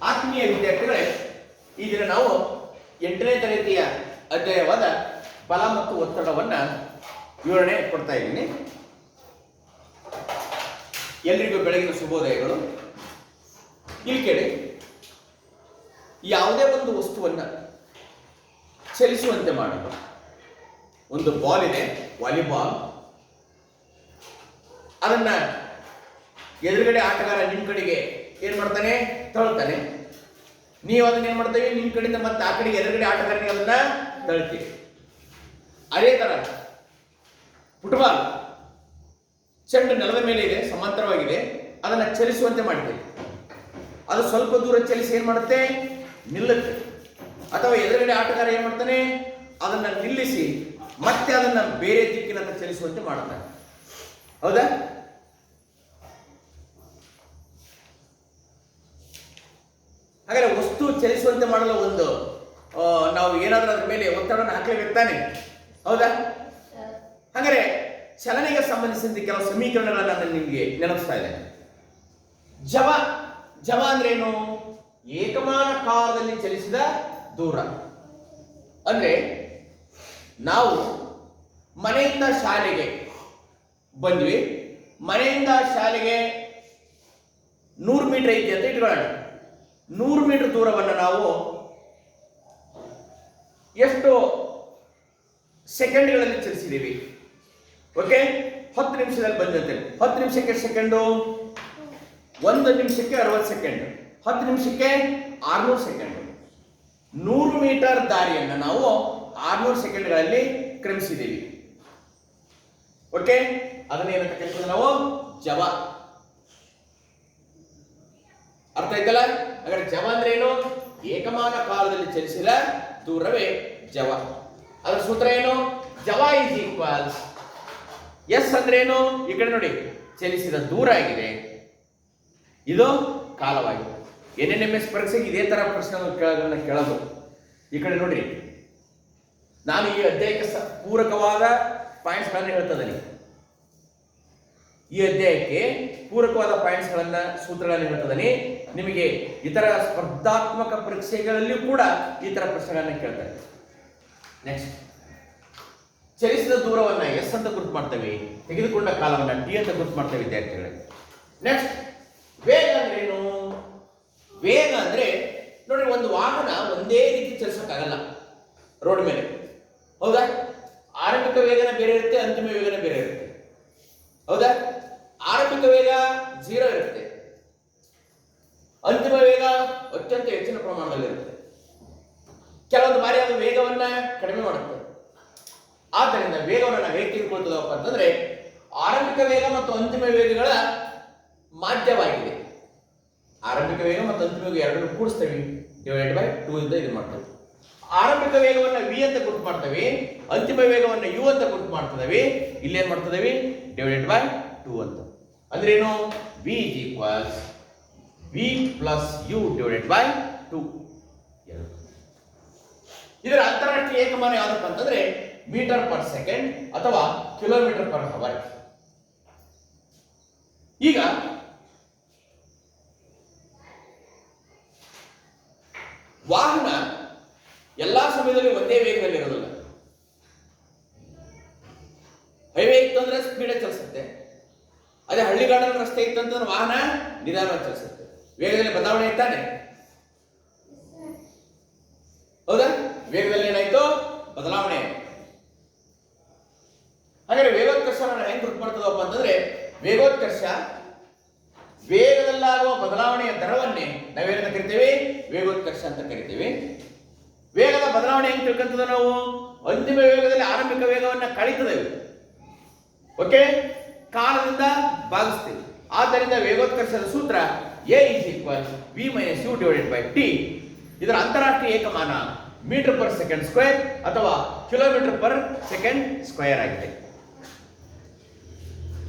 ಆತ್ಮೀಯ ವಿದ್ಯಾರ್ಥಿಗಳೇ, ಈ ದಿನ ನಾವು 8ನೇ ತರಗತಿಯ ಅಧ್ಯಾಯವಾದ ಬಲ ಮತ್ತು ಒತ್ತಡವನ್ನು ವಿವರಣೆ ಕೊಡ್ತಾ ಇದ್ದೀನಿ. ಎಲ್ರಿಗೂ ಬೆಳಗಿನ ಶುಭೋದಯಗಳು. ಇಲ್ಲಿ ಕೇಳಿ, ಯಾವುದೇ ಒಂದು ವಸ್ತುವನ್ನು ಚಲಿಸುವಂತೆ ಮಾಡಲು ಒಂದು ಬಾಲ್ ಇದೆ, ವಾಲಿಬಾಲ್. ಅದನ್ನ ಎದುರುಗಡೆ ಆಟಗಾರ ನಿಮ್ಮ ಕಡೆಗೆ ಏನ್ ಮಾಡ್ತಾನೆ, ತಳ್ತಾನೆ. ನೀವು ಅದನ್ನ ಏನ್ ಮಾಡ್ತೇವೆ, ನಿಮ್ಮ ಕಡೆಯಿಂದ ಮತ್ತೆ ಆ ಕಡೆಗೆ ಎದುರುಗಡೆ ಆಟಗಾರನಿಗೆ ಅದನ್ನ ತಳ್ತೀವಿ. ಅದೇ ತರ ಫುಟ್ಬಾಲ್ ಚೆಂಡು ನೆಲದ ಮೇಲೆ ಇದೆ, ಸಮಾಂತರವಾಗಿದೆ, ಅದನ್ನ ಚಲಿಸುವಂತೆ ಮಾಡ್ತೇವೆ. ಅದು ಸ್ವಲ್ಪ ದೂರ ಚಲಿಸಿ ಏನ್ ಮಾಡುತ್ತೆ, ನಿಲ್ಲುತ್ತೆ. ಅಥವಾ ಎದುರುಗಡೆ ಆಟಗಾರ ಏನ್ ಮಾಡ್ತಾನೆ, ಅದನ್ನ ನಿಲ್ಲಿಸಿ ಮತ್ತೆ ಅದನ್ನ ಬೇರೆ ದಿಕ್ಕಿನತ್ತ ಚಲಿಸುವಂತೆ ಮಾಡ್ತಾನೆ. ಹೌದಾ? ಹಾಗಾದ್ರೆ ವಸ್ತು ಚಲಿಸುವಂತೆ ಮಾಡಲು ಒಂದು ನಾವು ಏನಾದ್ರೂ ಅದ್ರ ಮೇಲೆ ಒತ್ತಡವನ್ನು ಹಾಕಲೇಬೇಕು ತಾನೆ, ಹೌದಾ? ಹಾಗಾದ್ರೆ ಚಲನೆಗೆ ಸಂಬಂಧಿಸಿದಂತೆ ಕೆಲವು ಸಮೀಕರಣಗಳನ್ನ ನಾನು ನಿಮಗೆ ನೆನಪಿಸ್ತಾ ಇದ್ದೇನೆ. ಜವ ಅಂದ್ರೇನು? ಏಕಮಾನ ಕಾಲದಲ್ಲಿ ಚಲಿಸಿದ ದೂರ. ಅಂದ್ರೆ ನಾವು ಮನೆಯಿಂದ ಶಾಲೆಗೆ ಬಂದ್ವಿ, ಮನೆಯಿಂದ ಶಾಲೆಗೆ 100 ಮೀಟರ್ ಐತಿ ಅಂತ ಇಟ್ಕೊಳ್ಳೋಣ. 100 ಮೀಟರ್ ದೂರವನ್ನು ನಾವು ಎಷ್ಟು ಸೆಕೆಂಡ್ಗಳಲ್ಲಿ ಚಲಿಸಿದ್ದೀವಿ? ಓಕೆ, 10 ನಿಮಿಷದಲ್ಲಿ ಬಂದಂತೆ. 10 ನಿಮಿಷಕ್ಕೆ ಸೆಕೆಂಡು, 1 ನಿಮಿಷಕ್ಕೆ 60 ಸೆಕೆಂಡ್, 10 ನಿಮಿಷಕ್ಕೆ 600 ಸೆಕೆಂಡ್. 100 ಮೀಟರ್ ದಾರಿಯನ್ನು ನಾವು 600 ಸೆಕೆಂಡ್ಗಳಲ್ಲಿ ಕ್ರಮಿಸಿದ್ದೀವಿ. ಓಕೆ, ಅದನ್ನೇನಂತ ಕರೀತೀವಿ ನಾವು? ಜವ. ಅರ್ಥ ಆಯ್ತಲ್ಲ? ಹಾಗಾದ್ರೆ ಜವ ಅಂದ್ರೆ ಏನು? ಏಕಮಾನ ಕಾಲದಲ್ಲಿ ಚಲಿಸಿದ ದೂರವೇ ಜವ. ಅದರ ಸೂತ್ರ ಏನು? ಜವ ಇಸ್ ಈಕ್ವಲ್ಸ್ ಎಸ್ ಅಂದ್ರೆ ಏನು? ಈ ಕಡೆ ನೋಡಿ, ಚಲಿಸಿದ ದೂರ ಆಗಿದೆ, ಇದು ಕಾಲವಾಗಿದೆ. NNMS ಪರೀಕ್ಷೆಗೆ ಇದೇ ತರ ಪ್ರಶ್ನೆಗಳನ್ನು ಕೇಳೋದು. ಈ ಕಡೆ ನೋಡ್ರಿ, ನಾನು ಈ ಅಧ್ಯಾಯಕ್ಕೆ ಪೂರಕವಾದ ಪಾಯಿಂಟ್ಸ್ಗಳನ್ನು ಹೇಳ್ತದನಿ. ಈ ಅಧ್ಯಾಯಕ್ಕೆ ಪೂರಕವಾದ ಪಾಯಿಂಟ್ಸ್ಗಳನ್ನ, ಸೂತ್ರಗಳನ್ನು ಹೇಳ್ತದನಿ. ನಿಮಗೆ ಇತರ ಸ್ಪರ್ಧಾತ್ಮಕ ಪರೀಕ್ಷೆಗಳಲ್ಲಿಯೂ ಕೂಡ ಈ ತರ ಪ್ರಶ್ನೆಗಳನ್ನ ಕೇಳ್ತಾರೆ. ನೆಕ್ಸ್ಟ್, ಚಲಿಸಿದ ದೂರವನ್ನ ಎಸ್ ಅಂತ ಗುರುತು ಮಾಡ್ತೇವೆ, ತೆಗೆದುಕೊಂಡ ಕಾಲವನ್ನ ಟಿ ಅಂತ ಗುರುತು ಮಾಡ್ತೇವೆ ವಿದ್ಯಾರ್ಥಿಗಳಿಗೆ. ನೆಕ್ಸ್ಟ್, ವೇಗ ಅಂದ್ರೇನು? ವೇಗ ಅಂದ್ರೆ ನೋಡಿ, ಒಂದು ವಾಹನ ಒಂದೇ ರೀತಿ ಚಲಿಸಕ್ಕಾಗಲ್ಲ ರೋಡ್ ಮೇಲೆ, ಹೌದಾ? ಆರಂಭಿಕ ವೇಗನ ಬೇರೆ ಇರುತ್ತೆ, ಅಂತಿಮ ವೇಗನ ಬೇರೆ ಇರುತ್ತೆ, ಹೌದಾ? ಆರಂಭಿಕ ವೇಗ 0 ಇರುತ್ತೆ, ಅಂತಿಮ ವೇಗ ಅತ್ಯಂತ ಹೆಚ್ಚಿನ ಪ್ರಮಾಣದಲ್ಲಿರುತ್ತೆ. ಕೆಲವೊಂದು ಬಾರಿ ಅದು ವೇಗವನ್ನ ಕಡಿಮೆ ಮಾಡುತ್ತೆ. ಆದ್ದರಿಂದ ವೇಗವನ್ನು ನಾವು ಹೇಗೆ ತಿಳ್ಕೊಳ್ತದಪ್ಪ ಅಂತಂದ್ರೆ, ಆರಂಭಿಕ ವೇಗ ಮತ್ತು ಅಂತಿಮ ವೇಗಗಳ ಮಾಧ್ಯವಾಗಿದೆ. ಆರಂಭಿಕ ವೇಗ ಮತ್ತು ಅಂತಿಮ ವೇಗ ಎರಡನ್ನು ಕೂಡಿಸ್ತೇವೆ, /2 ಇಂದ ಇದು ಮಾಡ್ತೇವೆ. ಆರಂಭಿಕ ವೇಗವನ್ನು ವಿ ಅಂತ ಗುರುತು ಮಾಡ್ತೇವೆ, ಅಂತಿಮ ವೇಗವನ್ನು ಯು ಅಂತ ಗುರುತು ಮಾಡ್ತದೇವೆ. ಇಲ್ಲೇನ್ ಮಾಡ್ತದೇವೆ? /2 ಅಂತ. ಅಂದ್ರೇನು? V is equals V plus U /2. ಇದರ ಅಂತಾರಾಷ್ಟ್ರೀಯ ಏಕಮಾನ ಯಾವ್ದಪ್ಪ ಅಂತಂದ್ರೆ ಮೀಟರ್ ಪರ್ ಸೆಕೆಂಡ್ ಅಥವಾ ಕಿಲೋಮೀಟರ್ ಪರ್ ಅವರ್. ಈಗ ವಾಹನ ಎಲ್ಲಾ ಸಮಯದಲ್ಲಿ ಒಂದೇ ವೇಗದಲ್ಲಿ ಇರೋದಿಲ್ಲ. ಹೈವೇ ಇತ್ತಂದ್ರೆ ಸ್ಪೀಡ್ ಚಲಿಸುತ್ತೆ, ಅದೇ ಹಳ್ಳಿಗಾಡಿನ ರಸ್ತೆ ಇತ್ತಂತಂದ್ರೆ ವಾಹನ ನಿಧಾನವಾಗಿ ಚಲಿಸುತ್ತೆ. ವೇಗದಲ್ಲಿ ಬದಲಾವಣೆ ಇರ್ತಾನೆ, ಹೌದಾ? ವೇಗದಲ್ಲಿ ಏನಾಯ್ತು? ಬದಲಾವಣೆ. ಹಾಗಾದ್ರೆ ವೇಗೋತ್ಕರ್ಷವನ್ನು ಹೆಂಗ್ ಗುರುತು ಮಾಡ್ತದಪ್ಪ ಅಂತಂದ್ರೆ, ವೇಗೋತ್ಕರ್ಷ ವೇಗದಲ್ಲಾಗುವ ಬದಲಾವಣೆಯ ದರವನ್ನೇ ನಾವೇನಂತ ಕರಿತೇವೆ? ವೇಗೋತ್ಕರ್ಷ ಅಂತ ಕರಿತೇವೆ. ವೇಗದ ಬದಲಾವಣೆ ಹೆಂಗ್ ತಿಳ್ಕೊಂತದ ನಾವು? ಅಂತಿಮ ವೇಗದಲ್ಲಿ ಆರಂಭಿಕ ವೇಗವನ್ನ ಕಳೀತದೇವೆ, ಓಕೆ, ಕಾಲದಿಂದ ಭಾಗಿಸ್ತೇವೆ. ಆದ್ದರಿಂದ ವೇಗೋತ್ಕರ್ಷದ ಸೂತ್ರ A is equals V minus U /t. ಇದರ ಅಂತಾರಾಷ್ಟ್ರೀಯ ಏಕಮಾನ ಮೀಟರ್ ಪರ್ ಸೆಕೆಂಡ್ ಸ್ಕ್ವೇರ್ ಅಥವಾ ಕಿಲೋಮೀಟರ್ ಪರ್ ಸೆಕೆಂಡ್ ಸ್ಕ್ವೇರ್ ಆಗಿದೆ.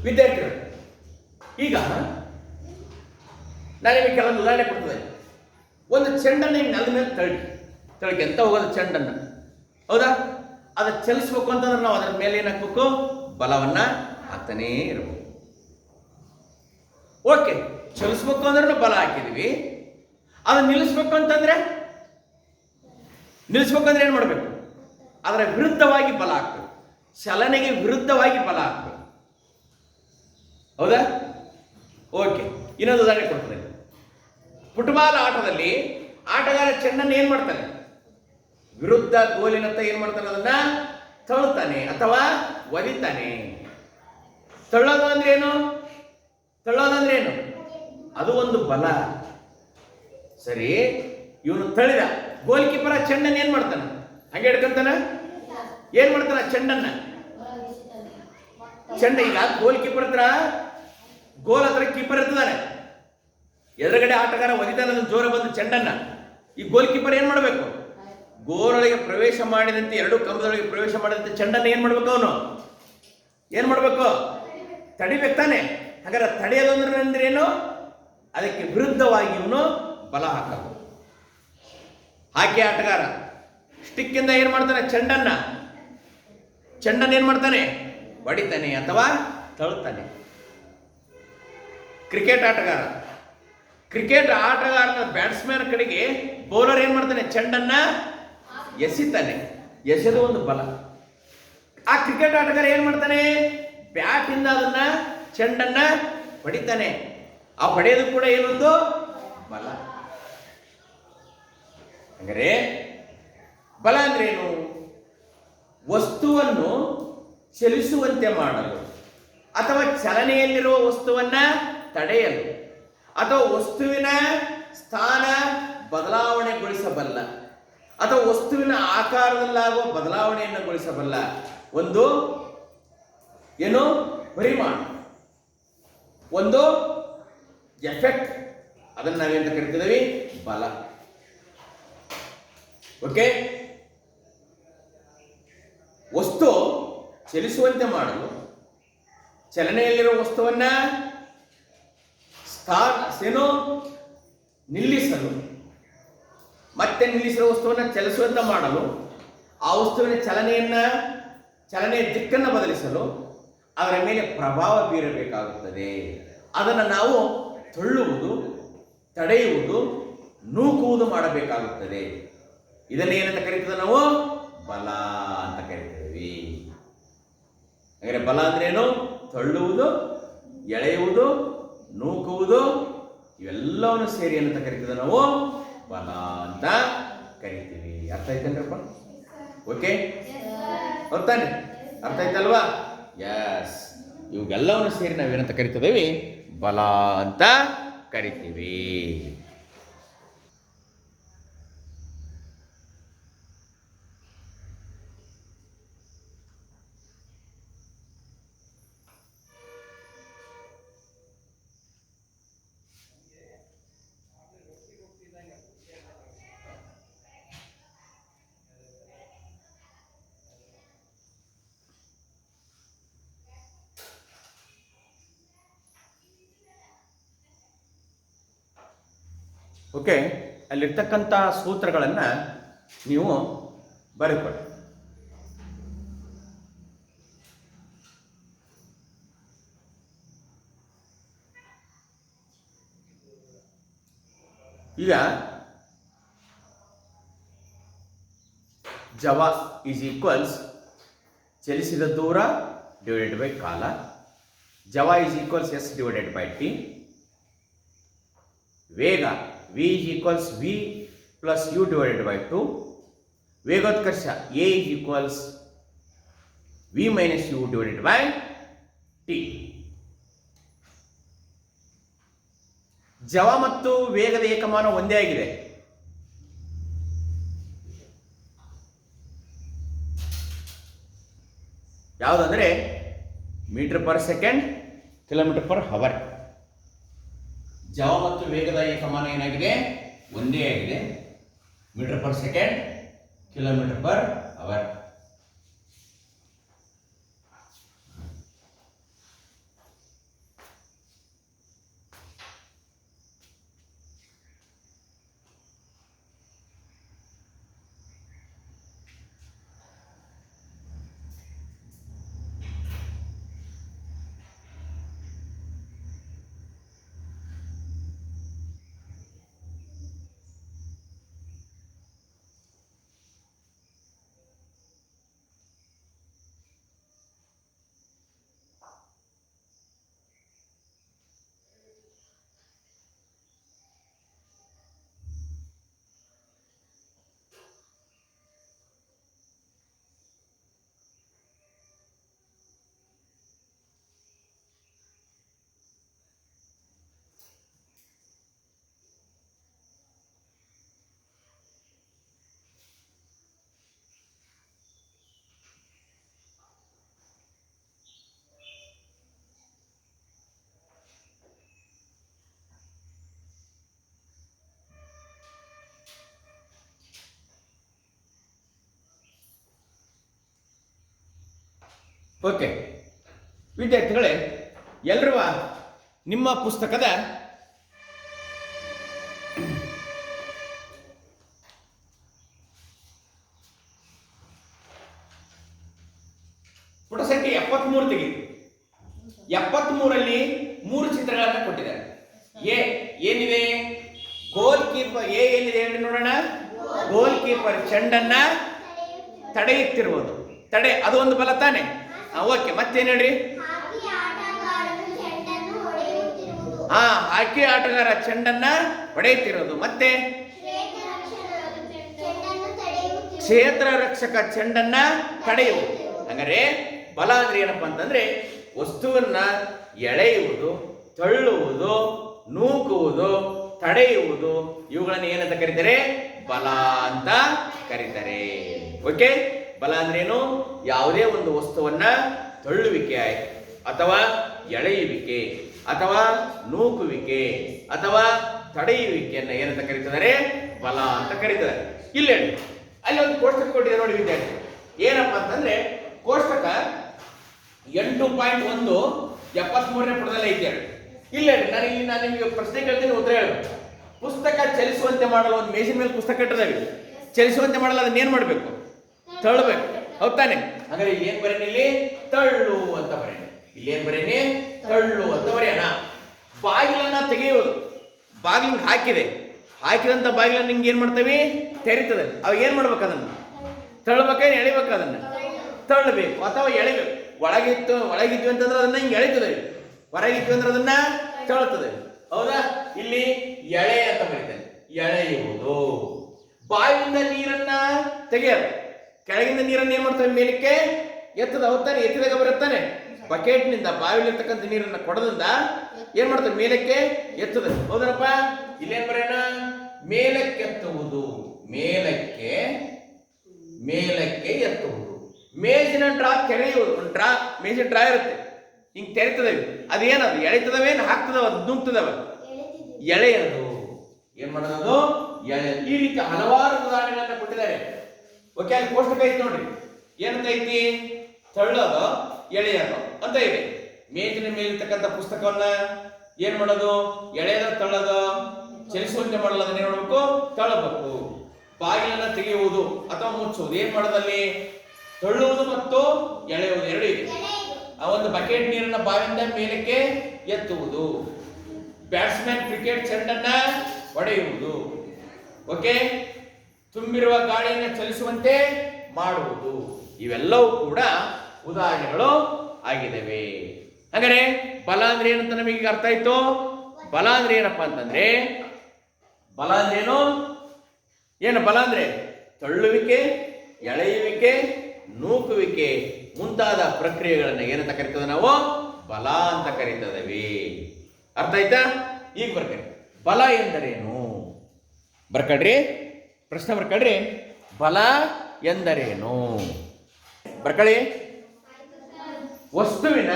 ವಿದ್ಯಾರ್ಥಿಗಳು, ಈಗ ನಾನು ನಿಮಗೆ ಕೆಲವೊಂದು ಉದಾಹರಣೆ ಕೊಡ್ತದೆ. ಒಂದು ಚೆಂಡನ್ನು ಹಿಂಗೆ ನೆಲದ ಮೇಲೆ ತಳಕ್ಕೆ ಎಂತ ಹೋಗೋದು ಚೆಂಡನ್ನು, ಹೌದಾ? ಅದು ಚಲಿಸ್ಬೇಕು ಅಂತಂದ್ರೆ ನಾವು ಅದರ ಮೇಲೆ ಏನು ಹಾಕ್ಬೇಕು? ಬಲವನ್ನ ಹಾಕ್ತಾನೇ ಇರಬೇಕು. ಓಕೆ, ಚಲಿಸ್ಬೇಕು ಅಂದ್ರೆ ಬಲ ಹಾಕಿದ್ವಿ. ಅದನ್ನ ನಿಲ್ಲಿಸ್ಬೇಕು ಅಂತಂದ್ರೆ ಏನು ಮಾಡಬೇಕು? ಅದರ ವಿರುದ್ಧವಾಗಿ ಬಲ ಹಾಕ್ಬೇಕು. ಚಲನೆಗೆ ವಿರುದ್ಧವಾಗಿ ಬಲ ಹಾಕ್ಬೇಕು. ಹೌದಾ? ಓಕೆ, ಇನ್ನೊಂದು ಉದಾಹರಣೆ ಕೊಡ್ತೇನೆ. ಫುಟ್ಬಾಲ್ ಆಟದಲ್ಲಿ ಆಟಗಾರ ಚೆಂಡನ್ನು ಏನ್ ಮಾಡ್ತಾನೆ? ವಿರುದ್ಧ ಗೋಲಿನತ್ತ ಏನ್ ಮಾಡ್ತಾನೆ? ಅದನ್ನ ತಳ್ಳುತ್ತಾನೆ ಅಥವಾ ಒಲಿತಾನೆ. ತಳ್ಳೋದಂದ್ರೆ ಏನು? ಅದು ಒಂದು ಬಲ. ಸರಿ, ಇವನು ತಳ್ಳಿದ. ಗೋಲ್ ಕೀಪರ್ ಚೆಂಡನ್ನು ಏನ್ ಮಾಡ್ತಾನೆ? ಹಂಗೆ ಹಿಡ್ಕೊಂತಾನ? ಏನ್ ಮಾಡ್ತಾನ? ಚೆಂಡ ಈಗ ಗೋಲ್ ಕೀಪರ್ ಹತ್ರ ಕೀಪರ್ ಇರ್ತಾನೆ. ಎದುರುಗಡೆ ಆಟಗಾರ ಒಲಿತಾನ ಜೋರ ಬಂದು ಚೆಂಡನ್ನ. ಈ ಗೋಲ್ ಕೀಪರ್ ಏನ್ ಮಾಡ್ಬೇಕು? ಗೋಲೊಳಗೆ ಪ್ರವೇಶ ಮಾಡಿದಂತೆ, ಎರಡು ಕಂಬದೊಳಗೆ ಪ್ರವೇಶ ಮಾಡಿದಂತೆ ಚೆಂಡನ್ನು ಏನ್ ಮಾಡ್ಬೇಕು? ತಡಿಬೇಕು ತಾನೆ. ಹಾಗಾದ್ರೆ ತಡೆಯೋದಂದ್ರೆ ಏನು? ಅದಕ್ಕೆ ವಿರುದ್ಧವಾಗಿ ಇವನು ಬಲ ಹಾಕಬೇಕು. ಹಾಕಿ ಆಟಗಾರ ಸ್ಟಿಕ್ ಇಂದ ಏನ್ ಮಾಡ್ತಾನೆ? ಚೆಂಡನ್ನ ಏನ್ ಮಾಡ್ತಾನೆ? ಹೊಡಿತಾನೆ ಅಥವಾ ತಳ್ಳುತ್ತಾನೆ. ಕ್ರಿಕೆಟ್ ಆಟಗಾರನ ಬ್ಯಾಟ್ಸ್ಮನ್ ಕಡೆಗೆ ಬೌಲರ್ ಏನ್ ಮಾಡ್ತಾನೆ? ಚೆಂಡನ್ನ ಎಸಿತಾನೆ. ಎಸೆದು ಒಂದು ಬಲ. ಆ ಕ್ರಿಕೆಟ್ ಆಟಗಾರ ಏನ್ ಮಾಡ್ತಾನೆ? ಬ್ಯಾಟ್ ಇಂದ ಅದನ್ನ ಚೆಂಡನ್ನ ಹೊಡಿತಾನೆ. ಆ ಹೊಡೆಯೋದು ಕೂಡ ಏನೊಂದು ಬಲ. ಅಂದರೆ ಬಲ ಅಂದ್ರೆ ಏನು? ವಸ್ತುವನ್ನು ಚಲಿಸುವಂತೆ ಮಾಡಲು, ಅಥವಾ ಚಲನೆಯಲ್ಲಿರುವ ವಸ್ತುವನ್ನ ತಡೆಯಲು, ಅಥವಾ ವಸ್ತುವಿನ ಸ್ಥಾನ ಬದಲಾವಣೆಗೊಳಿಸಬಲ್ಲ, ಅಥವಾ ವಸ್ತುವಿನ ಆಕಾರದಲ್ಲಾಗುವ ಬದಲಾವಣೆಯನ್ನುಗೊಳಿಸಬಲ್ಲ ಒಂದು ಏನು? ಪರಿಮಾಣ, ಒಂದು ಎಫೆಕ್ಟ್. ಅದನ್ನು ನಾವೇಂತ ಕರಿತಿದ್ದೀವಿ? ಬಲ. ಓಕೆ, ವಸ್ತು ಚಲಿಸುವಂತೆ ಮಾಡಲು, ಚಲನೆಯಲ್ಲಿರುವ ವಸ್ತುವನ್ನ ನಿಲ್ಲಿಸಲು, ಮತ್ತೆ ನಿಲ್ಲಿಸಿರುವ ವಸ್ತುವನ್ನ ಚಲಿಸುವಂತೆ ಮಾಡಲು, ಆ ವಸ್ತುವಿನ ಚಲನೆಯ ದಿಕ್ಕನ್ನು ಬದಲಿಸಲು ಅದರ ಮೇಲೆ ಪ್ರಭಾವ ಬೀರಬೇಕಾಗುತ್ತದೆ. ಅದನ್ನು ನಾವು ತಳ್ಳುವುದು, ತಡೆಯುವುದು, ನೂಕುವುದು ಮಾಡಬೇಕಾಗುತ್ತದೆ. ಇದನ್ನ ಏನಂತ ಕರಿತೀವಿ? ನಾವು ಬಲ ಅಂತ ಕರಿತೀವಿ. ಹಾಗಾದ್ರೆ ಬಲ ಅಂದ್ರೆ ಏನು? ತಳ್ಳುವುದು, ಎಳೆಯುವುದು, ನೂಕುವುದು, ಇವೆಲ್ಲವನ್ನು ಸೇರಿ ಏನಂತ ಕರಿತೀವಿ? ನಾವು ಬಲ ಅಂತ ಕರಿತೀವಿ. ಅರ್ಥ ಆಯ್ತೇನ್ರಪ್ಪ? ಓಕೆ, ಗೊತ್ತಾನೆ? ಅರ್ಥ ಆಯ್ತಲ್ವಾ? ಎಸ್, ಇವೆಲ್ಲವನ್ನು ಸೇರಿ ನಾವೇನಂತ ಕರಿತಿದ್ದೀವಿ? ಬಲ ಅಂತ ಕರಿತೀವಿ. ಓಕೆ, ಅಲ್ಲಿರ್ತಕ್ಕಂಥ ಸೂತ್ರಗಳನ್ನು ನೀವು ಬರೆದುಕೊಳ್ಳಿ. ಈಗ ಜವ ಈಸ್ ಈಕ್ವಲ್ಸ್ ಚಲಿಸಿದ ದೂರ ಡಿವೈಡೆಡ್ ಬೈ ಕಾಲ. ಜವ is equals s divided by t. ವೇಗ v is equals v plus u divided by 2. ವೇಗೋತ್ಕರ್ಷ a is equals v minus u divided by t. ಜವ ಮತ್ತು ವೇಗದ ಏಕಮಾನ ಒಂದೇ ಆಗಿದೆ. ಯಾವುದಂದ್ರೆ metre per second, kilometre per hour. ಜವ ಮತ್ತು ವೇಗದ ಏಕಮಾನ ಏನಾಗಿದೆ? ಒಂದೇ ಆಗಿದೆ. Metre per second, kilometre per hour. Okay ವಿದ್ಯಾರ್ಥಿಗಳೇ, ಎಲ್ಲರೂ ನಿಮ್ಮ ಪುಸ್ತಕದ ಪುಟ ಸಂಖ್ಯೆ 73 ತೆಗೆದು 73ರಲ್ಲಿ 3 ಚಿತ್ರಗಳನ್ನು ಕೊಟ್ಟಿದ್ದಾರೆ. ಎ ಏನಿದೆ? ಗೋಲ್ ಕೀಪರ್. ಎ ಏನಿದೆ ಹೇಳಿ ನೋಡೋಣ. ಗೋಲ್ ಕೀಪರ್ ಚೆಂಡನ್ನ ತಡೆಯುತ್ತಿರುವುದು. ತಡೆ ಅದು ಒಂದು ಬಲ ತಾನೆ. ಓಕೆ, ಮತ್ತೇನು ಹೇಳ್ರಿ? ಹಾಕಿ ಆಟಗಾರ ಚೆಂಡನ್ನ ಹೊಡೆಯುತ್ತಿರೋದು. ಮತ್ತೆ ಕ್ಷೇತ್ರ ರಕ್ಷಕ ಚೆಂಡನ್ನ ತಡೆಯುವುದು. ಹಂಗಾರೆ ಬಲ ಅಂದ್ರೆ ಏನಪ್ಪಾ ಅಂತಂದ್ರೆ ವಸ್ತುವನ್ನ ಎಳೆಯುವುದು, ತಳ್ಳುವುದು, ನೂಕುವುದು, ತಡೆಯುವುದು, ಇವುಗಳನ್ನ ಏನಂತ ಕರೀತಾರೆ? ಬಲ ಅಂತ ಕರೀತಾರೆ. ಓಕೆ, ಬಲ ಅಂದ್ರೇನು? ಯಾವುದೇ ಒಂದು ವಸ್ತುವನ್ನ ತಳ್ಳುವಿಕೆ ಅಥವಾ ಎಳೆಯುವಿಕೆ ಅಥವಾ ನೂಕುವಿಕೆ ಅಥವಾ ತಡೆಯುವಿಕೆಯನ್ನ ಏನಂತ ಕರೀತಾರೆ? ಬಲ ಅಂತ ಕರೀತಾರೆ. ಇಲ್ಲಿ ಅಲ್ಲಿ ಒಂದು ಕೋಷ್ಟಕ ಕೊಟ್ಟಿದೆ ನೋಡಿ ವಿದ್ಯಾರ್ಥಿ. ಏನಪ್ಪಾ ಅಂತಂದ್ರೆ ಕೋಷ್ಟಕ 8.1 73ನೇ ಪುಟದಲ್ಲಿ ಐತೆ. ಇಲ್ಲ ನಾನು ನಿಮಗೆ ಪ್ರಶ್ನೆ ಕೇಳ್ತೀನಿ, ಉತ್ತರ ಹೇಳಬೇಕು. ಪುಸ್ತಕ ಚಲಿಸುವಂತೆ ಮಾಡಲು ಒಂದು ಮೇಜಿನ ಮೇಲೆ ಪುಸ್ತಕ ಇಟ್ಟಿದ್ದಾವೆ. ಚಲಿಸುವಂತೆ ಮಾಡಲು ಅದನ್ನ ಏನ್ ಮಾಡ್ಬೇಕು? ತಳ್ಳಬೇಕು. ಹೌದ್ ತಾನೆ? ಹಾಗಾದ್ರೆ ಇಲ್ಲಿ ಏನ್ ಬರೇನಿ? ಇಲ್ಲಿ ತಳ್ಳು ಅಂತ ಬರೇನಿ. ಇಲ್ಲಿ ಏನ್ ಬರೇನಿ? ತಳ್ಳು ಅಂತ ಬರೆಯೋಣ. ಬಾಗಿಲನ್ನ ತೆಗೆಯುವುದು. ಬಾಗಿಲಿಗೆ ಹಾಕಿದೆ, ಹಾಕಿದಂತ ಬಾಗಿಲನ್ನ ನಿಂಗೆ ಏನ್ ಮಾಡ್ತೇವೆ? ತೆರಿತದೆ. ಅವಾಗ ಏನ್ ಮಾಡ್ಬೇಕು? ಅದನ್ನ ತಳ್ಳಬೇಕೇನು ಎಳಿಬೇಕು? ಅದನ್ನ ತಳ್ಳಬೇಕು ಅಥವಾ ಎಳಿಬೇಕು. ಒಳಗಿದ್ವಿ ಅಂತಂದ್ರೆ ಅದನ್ನ ಹಿಂಗೆ ಎಳಿತದೆ, ಹೊರಗಿದ್ವಿ ಅಂದ್ರೆ ಅದನ್ನ ತಳ್ಳುತ್ತದೆ. ಹೌದಾ? ಇಲ್ಲಿ ಎಳೆ ಅಂತ ಬರೀತಾರೆ. ಎಳೆಯುವುದು. ಬಾವಿಯಿಂದ ನೀರನ್ನ ತೆಗೆಯೋದು. ಕೆಳಗಿಂದ ನೀರನ್ನ ಏನ್ ಮಾಡ್ತೇವೆ? ಮೇಲಕ್ಕೆ ಎತ್ತದ. ಹೋಗ್ತಾನೆ, ಎತ್ತಿದಾಗ ಬರುತ್ತಾನೆ. ಬಕೆಟ್ನಿಂದ ಬಾವಿಲಿರ್ತಕ್ಕಂಥ ನೀರನ್ನ ಕೊಡದಿಂದ ಏನ್ ಮಾಡ್ತೇವೆ? ಮೇಲಕ್ಕೆ ಎತ್ತದ. ಹೌದನಪ್ಪ? ಇಲ್ಲೇನ್ ಬರೋಣ? ಮೇಲಕ್ಕೆತ್ತುವುದು. ಮೇಲಕ್ಕೆ ಎತ್ತುವುದು. ಮೇಜಿನ ಡ್ರಾ ತೆರೆಯುವುದು. ಡ್ರಾ, ಮೇಜಿನ ಡ್ರಾ ಇರುತ್ತೆ, ಹಿಂಗ್ ತೆರಿತದವಿ. ಅದೇನದು? ಎಳಿತದವೇನು ಹಾಕ್ತದವ? ಅದು ನುಗ್ತದವ. ಎಳೆಯದು. ಏನ್ ಮಾಡೋದು? ಎಳೆ. ಈ ರೀತಿ ಹಲವಾರು ಉದಾಹರಣೆಗಳನ್ನ ಕೊಟ್ಟಿದ್ದಾರೆ. ಓಕೆ, ಅಲ್ಲಿ ಕೋಷ್ಟಕ ಐತಿ ನೋಡ್ರಿ. ಏನಂತ ಐತಿ? ತಳ್ಳೋದು, ಎಳೆಯೋದು ಅಂತ ಇದೆ. ಮೇಜಿನ ಮೇಲಿರ್ತಕ್ಕಂಥ ಪುಸ್ತಕವನ್ನ ಏನ್ ಮಾಡೋದು? ಎಳೆಯೋದು, ತಳ್ಳೋದು. ಚಲಿಸುವಂತೆ ಮಾಡಲು ಅದನ್ನ ಏನ್ ಮಾಡ್ಬೇಕು? ತಳ್ಳಬೇಕು. ಬಾಗಿಲನ್ನ ತೆಗೆಯುವುದು ಅಥವಾ ಮುಚ್ಚುವುದು. ಏನ್ ಮಾಡೋದಲ್ಲಿ? ತಳ್ಳುವುದು ಮತ್ತು ಎಳೆಯುವುದು ಎರಡು ಇದೆ. ಆ ಒಂದು ಬಕೆಟ್ ನೀರನ್ನ ಬಾವಿಯಿಂದ ಮೇಲಕ್ಕೆ ಎತ್ತುವುದು. ಬ್ಯಾಟ್ಸ್ಮನ್ ಕ್ರಿಕೆಟ್ ಚೆಂಡನ್ನ ಹೊಡೆಯುವುದು. ಓಕೆ, ತುಂಬಿರುವ ಗಾಳಿಯನ್ನು ಚಲಿಸುವಂತೆ ಮಾಡುವುದು. ಇವೆಲ್ಲವೂ ಕೂಡ ಉದಾಹರಣೆಗಳು ಆಗಿದ್ದಾವೆ. ಹಾಗಾದ್ರೆ ಬಲ ಅಂದ್ರೆ ಏನಂತ ನಮಗೆ ಅರ್ಥ ಆಯ್ತು. ಬಲ ಅಂದ್ರೆ ಏನಪ್ಪಾ ಅಂತಂದ್ರೆ, ಬಲ ಅಂದ್ರೆ ಏನು? ಬಲ ಅಂದ್ರೆ ತಳ್ಳುವಿಕೆ, ಎಳೆಯುವಿಕೆ, ನೂಕುವಿಕೆ ಮುಂತಾದ ಪ್ರಕ್ರಿಯೆಗಳನ್ನ ಏನಂತ ಕರಿತದ? ನಾವು ಬಲ ಅಂತ ಕರಿತದವಿ. ಅರ್ಥ ಆಯ್ತಾ? ಈಗ ಬರ್ಕರಿ. ಬಲ ಎಂದರೇನು? ಬರ್ಕಡ್ರಿ, ಪ್ರಶ್ನೆ ಬರ್ಕಡ್ರಿ. ಬಲ ಎಂದರೇನು? ಬರ್ಕಳಿ. ವಸ್ತುವಿನ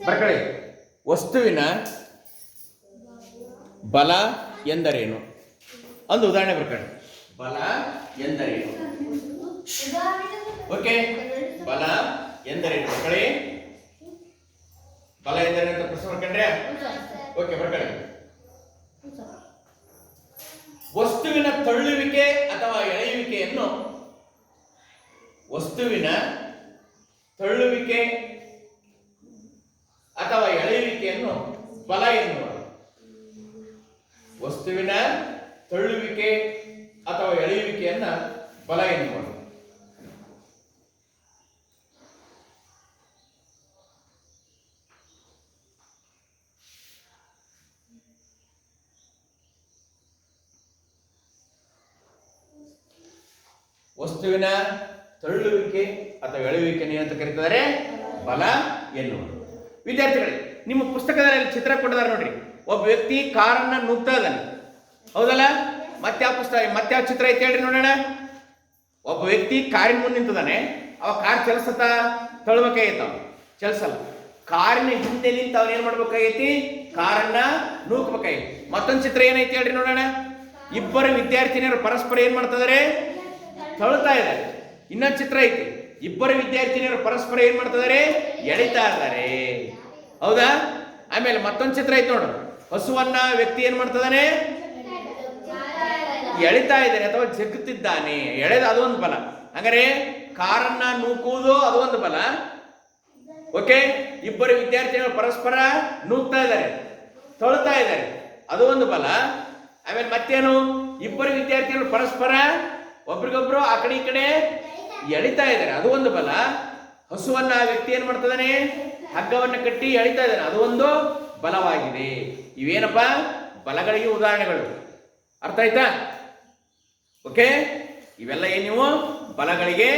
ಬರ್ಕಳಿ. ವಸ್ತುವಿನ ಬಲ ಎಂದರೇನು? ಒಂದು ಉದಾಹರಣೆ ಬರ್ಕಳಿ. ಬಲ ಎಂದರೇನು? ಓಕೆ, ಬಲ ಎಂದರೇನು? ಬರ್ಕಳಿ. ಬಲ ಎಂದರೇನು ಅಂತ ಪ್ರಶ್ನೆ ಬರ್ಕೊಂಡ್ರೆ? ಓಕೆ, ಬರ್ಕಳಿ. ವಸ್ತುವಿನ ತಳ್ಳುವಿಕೆ ಅಥವಾ ಎಳೆಯುವಿಕೆಯನ್ನು ವಸ್ತುವಿನ ತಳ್ಳುವಿಕೆ ಅಥವಾ ಎಳೆಯುವಿಕೆಯನ್ನು ಬಲ ಎನ್ನುವರು. ವಸ್ತುವಿನ ತಳ್ಳುವಿಕೆ ಅಥವಾ ಎಳೆಯುವಿಕೆಯನ್ನ ಬಲ ಎನ್ನುವರು. ವಸ್ತುವಿನ ತಳ್ಳುವಿಕೆ ಅಥವಾ ಎಳೆಯುವಿಕೆಯನ್ನು ಏನಂತ ಕರೀತಾರೆ? ಬಲ ಎನ್ನುವುದು. ವಿದ್ಯಾರ್ಥಿಗಳೇ, ನಿಮ್ಮ ಪುಸ್ತಕದಲ್ಲಿ ಚಿತ್ರ ಕೊಟ್ಟಿದ್ದಾರೆ ನೋಡ್ರಿ. ಒಬ್ಬ ವ್ಯಕ್ತಿ ಕಾರನ್ನ ನುಗ್ತಾ ಇದ್ದಾನೆ. ಹೌದಲ್ಲ? ಮತ್ಯಾವ ಪುಸ್ತಕ, ಮತ್ಯಾವ ಚಿತ್ರ ಐತೆ ಹೇಳ್ರಿ ನೋಡೋಣ. ಒಬ್ಬ ವ್ಯಕ್ತಿ ಕಾರಿನ ಮುಂದೆ ನಿಂತಿದ್ದಾನೆ. ಅವ ಕಾರ್ ಚಲಿಸತ್ತ? ತಳ್ಬೇಕಾಗೈತ? ಚಲಿಸಲ್ಲ. ಕಾರಿನ ಹಿಂದೆ ನಿಂತು ಅವನ್ ಏನ್ ಮಾಡ್ಬೇಕಾಗೈತಿ? ಕಾರನ್ನ ನೂಕಬೇಕಾಗೈತಿ. ಮತ್ತೊಂದು ಚಿತ್ರ ಏನೈತಿ ಹೇಳ್ರಿ ನೋಡೋಣ. ಇಬ್ಬರು ವಿದ್ಯಾರ್ಥಿನಿಯರು ಪರಸ್ಪರ ಏನ್ ಮಾಡ್ತಾ ಇದಾರೆ? ತಳ್ತಾ ಇದ್ದಾರೆ. ಇನ್ನೊಂದು ಚಿತ್ರ ಐತಿ, ಇಬ್ಬರು ವಿದ್ಯಾರ್ಥಿನಿಯರು ಪರಸ್ಪರ ಏನ್ ಮಾಡ್ತಿದ್ದಾರೆ, ಎಳಿತಾ ಇದ್ದಾರೆ. ಹೌದಾ? ಆಮೇಲೆ ಮತ್ತೊಂದು ಚಿತ್ರ ಐತಿ ನೋಡು, ಹಸುವನ್ನ ವ್ಯಕ್ತಿ ಏನ್ ಮಾಡ್ತಿದ್ದಾನೆ, ಎಳಿತಾ ಇದ್ದಾನೆ ಅಥವಾ ಜಗ್ಗುತ್ತಿದ್ದಾನೆ. ಎಳೆದ ಅದು ಒಂದು ಬಲ. ಹಂಗಾರೆ ಕಾರನ್ನ ನೂಕುವುದು ಅದು ಒಂದು ಬಲ. ಓಕೆ, ಇಬ್ಬರು ವಿದ್ಯಾರ್ಥಿಗಳು ಪರಸ್ಪರ ನೂಕ್ತಾ ಇದ್ದಾರೆ, ತೊಳ್ತಾ ಇದ್ದಾರೆ, ಅದು ಒಂದು ಬಲ. ಆಮೇಲೆ ಮತ್ತೇನು, ಇಬ್ಬರು ವಿದ್ಯಾರ್ಥಿಗಳು ಪರಸ್ಪರ ಒಬ್ರಿಗೊಬ್ರು ಆ ಕಡೆ ಈ ಕಡೆ ಎಳಿತಾ ಇದ್ದಾರೆ, ಅದು ಒಂದು ಬಲ. ಹಸುವನ್ನ ಆ ವ್ಯಕ್ತಿ ಏನ್ ಮಾಡ್ತಿದ್ದಾನೆ, ಹಗ್ಗವನ್ನು ಕಟ್ಟಿ ಎಳಿತಾ ಇದ್ದಾನೆ, ಅದು ಒಂದು ಬಲವಾಗಿದೆ. ಇವೇನಪ್ಪ, ಬಲಗಳಿಗೆ ಉದಾಹರಣೆಗಳು. ಅರ್ಥ ಆಯ್ತಾ? ಓಕೆ, ಇವೆಲ್ಲ ಏನ್ ನೀವು ಬಲಗಳಿಗೆ